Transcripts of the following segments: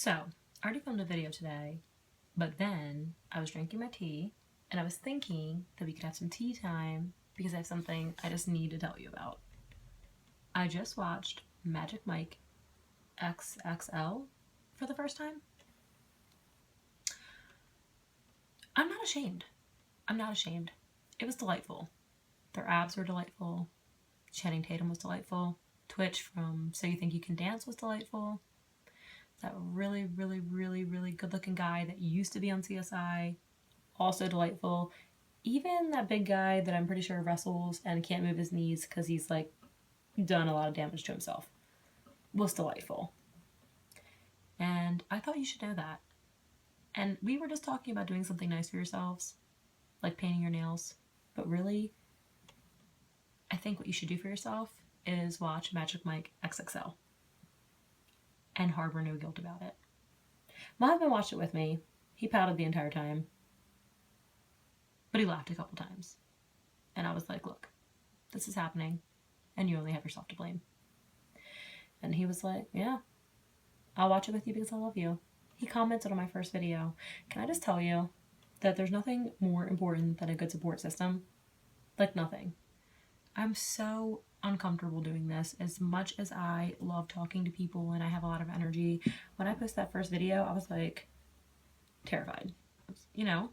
So, I already filmed a video today, but then I was drinking my tea and I was thinking that we could have some tea time because I have something I just need to tell you about. I just watched Magic Mike XXL for the first time. I'm not ashamed. I'm not ashamed. It was delightful. Their abs were delightful. Channing Tatum was delightful. Twitch from So You Think You Can Dance was delightful. That really good looking guy that used to be on CSI, also delightful. Even that big guy that I'm pretty sure wrestles and can't move his knees because he's like done a lot of damage to himself was delightful. And I thought you should know that. And we were just talking about doing something nice for yourselves, like painting your nails. But really, I think what you should do for yourself is watch Magic Mike XXL and harbor no guilt about it. My husband watched it with me. He pouted the entire time, but he laughed a couple times. And I was like, look, this is happening, and you only have yourself to blame. And he was like, yeah, I'll watch it with you because I love you. He commented on my first video. Can I just tell you that there's nothing more important than a good support system? Like nothing. I'm so uncomfortable doing this. As much as I love talking to people and I have a lot of energy, when I posted that first video, I was like terrified. You know,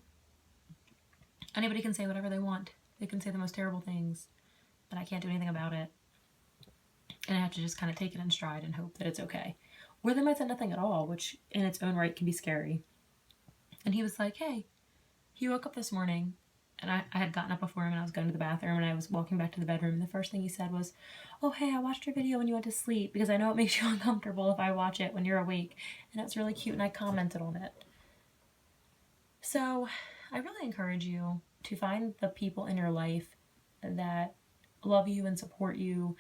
anybody can say whatever they want. They can say the most terrible things, but I can't do anything about it. And I have to just kind of take it in stride and hope that it's okay. Or they might say nothing at all, which in its own right can be scary. And he was like, hey, he woke up this morning and I had gotten up before him and I was going to the bathroom and I was walking back to the bedroom. And the first thing he said was, oh, hey, I watched your video when you went to sleep because I know it makes you uncomfortable if I watch it when you're awake. And it's really cute and I commented on it. So I really encourage you to find the people in your life that love you and support you.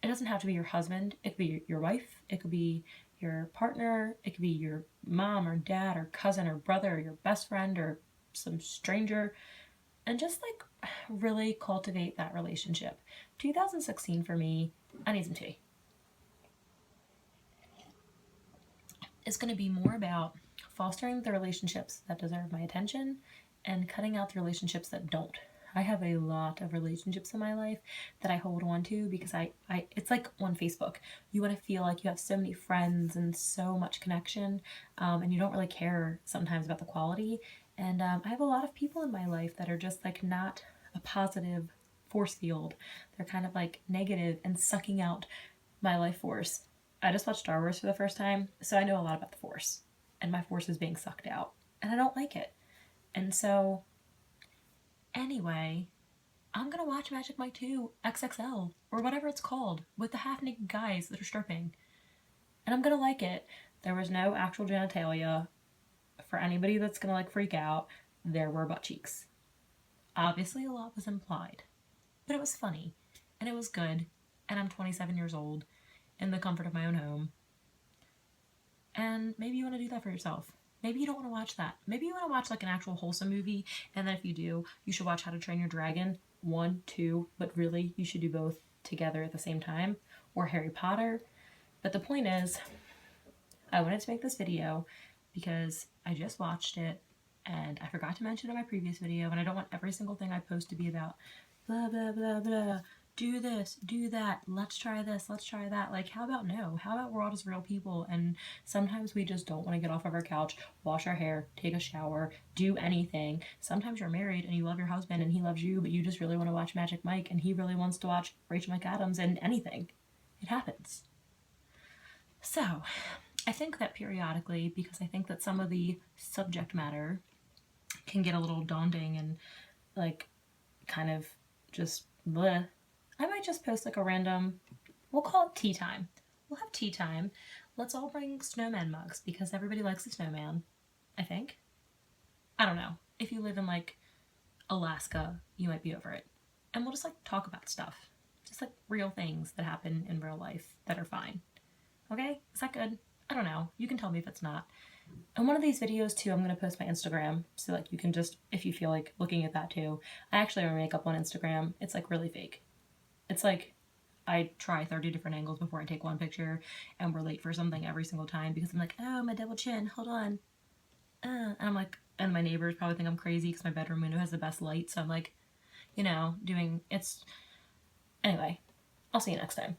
It doesn't have to be your husband. It could be your wife. It could be your partner. It could be your mom or dad or cousin or brother or your best friend or some stranger. And just like really cultivate that relationship. 2016 for me, I need some tea. It's going to be more about fostering the relationships that deserve my attention and cutting out the relationships that don't. I have a lot of relationships in my life that I hold on to because I it's like on Facebook. You want to feel like you have so many friends and so much connection, and you don't really care sometimes about the quality. And I have a lot of people in my life that are just like not a positive force field. They're kind of like negative and sucking out my life force. I just watched Star Wars for the first time, so I know a lot about the force. And my force is being sucked out. And I don't like it. And so anyway, I'm gonna watch Magic Mike 2 XXL or whatever it's called with the half-naked guys that are stripping. And I'm gonna like it. There was no actual genitalia. For anybody that's gonna like freak out, there were butt cheeks. Obviously a lot was implied. But it was funny. And it was good. And I'm 27 years old in the comfort of my own home. And maybe you want to do that for yourself. Maybe you don't want to watch that. Maybe you want to watch like an actual wholesome movie, and then if you do, you should watch How to Train Your Dragon 1, 2, but really you should do both together at the same time, or Harry Potter. But the point is, I wanted to make this video because I just watched it and I forgot to mention in my previous video, and I don't want every single thing I post to be about blah blah blah blah, do this, do that, let's try this, let's try that. Like, how about no? How about we're all just real people and sometimes we just don't want to get off of our couch, wash our hair, take a shower, do anything. Sometimes you're married and you love your husband and he loves you, but you just really want to watch Magic Mike and he really wants to watch Rachel McAdams and anything. It happens. So I think that periodically, because I think that some of the subject matter can get a little daunting and like kind of just bleh, I might just post like a random, we'll call it tea time. We'll have tea time. Let's all bring snowman mugs because everybody likes a snowman, I think. I don't know. If you live in like Alaska, you might be over it. And we'll just like talk about stuff. Just like real things that happen in real life that are fine. Okay? Is that good? I don't know. You can tell me if it's not. And one of these videos too, I'm going to post my Instagram. So like you can just, if you feel like looking at that too. I actually wear makeup on Instagram. It's like really fake. It's like, I try 30 different angles before I take one picture, and we're late for something every single time because I'm like, oh, my double chin, hold on. And I'm like, and my neighbors probably think I'm crazy because my bedroom window has the best light. So I'm like, doing it's. Anyway, I'll see you next time.